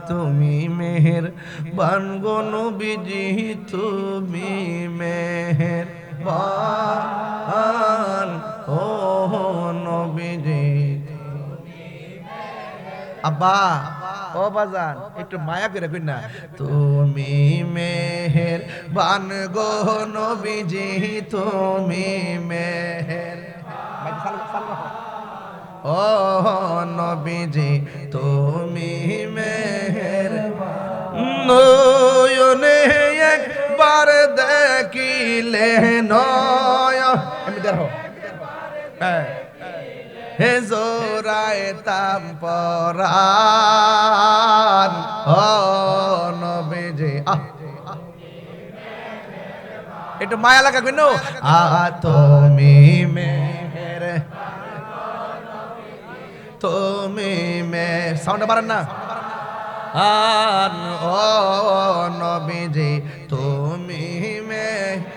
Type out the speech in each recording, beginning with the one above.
তুমি মেহের বান গো নবীজি তুমি মেহের বান ও নবীজি। আব্বা ও বাজান একটু মায়া করে কই না, তুমি মেহের বান গো নবীজি তুমি মেহের ও নবীজি তুমি মেহের নয়নে একবার দেখিলে নয় এমনি দেখো হে জোড়ায় তাম পরান ও নবীজি একটু মায়া লাগা কইন তুমি মেহের তুমি মে সাউন্ড বাড়ান না আন ও নবীজি তুমি মে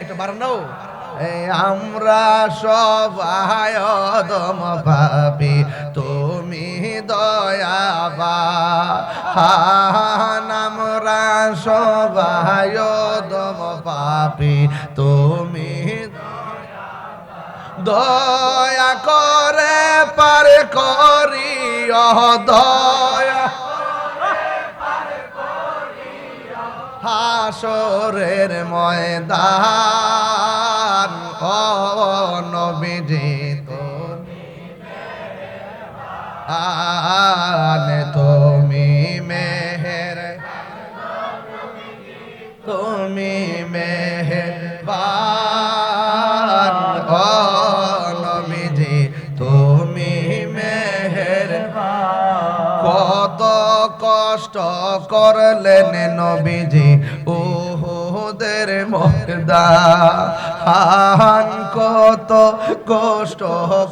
একটু বাড়ান না আমরা সবাই অদম পাপী তুমি দয়াবান আমরা সবাই অদম পাপী তুমি দয়া করে পার করিও দয়া হাসরের ময়দান ও নবীজি তুমি মেহের তুমি মেহেরবান ও নবীজি তুমি মেহেরবান। কত কষ্ট করলেন নবীজি উহুদের ময়দান কত কষ্ট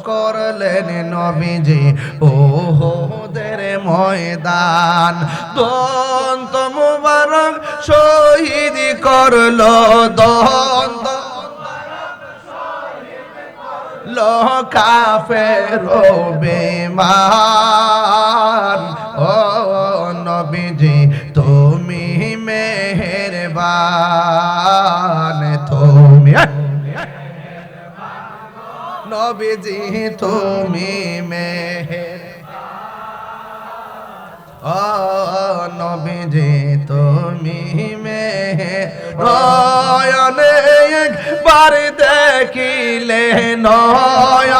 করলেন নবীজি উহুদের ময়দান দন্ত মুবারক শহীদ করলো দন্ত কাফের বেঈমান ও নবীজি তুমি মেহেরবান তুমি নবীজি তুমি মেহের ও নবীজি তুমি মেহের নয়নে একবার দেখিলে নয়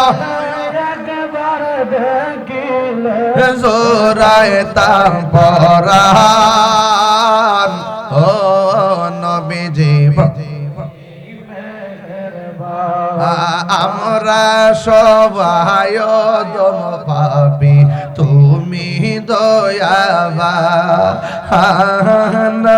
একবার দেখিলে জোড়ায় তাম পরান ও নবীজি আমরা সবাই অদম পাপী তুমি দয়াবান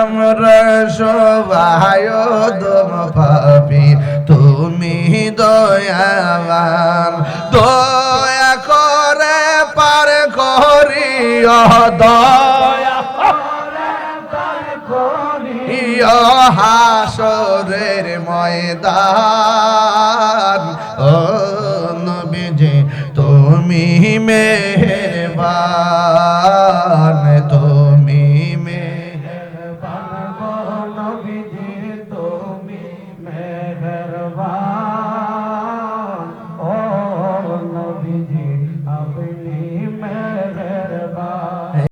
আমরা সবাই অদম পাপী তুমি দয়াবান দয়া করে পার করিও দয়া হাসরের ময়দান ও নবীজি তুমি মেহেরবান।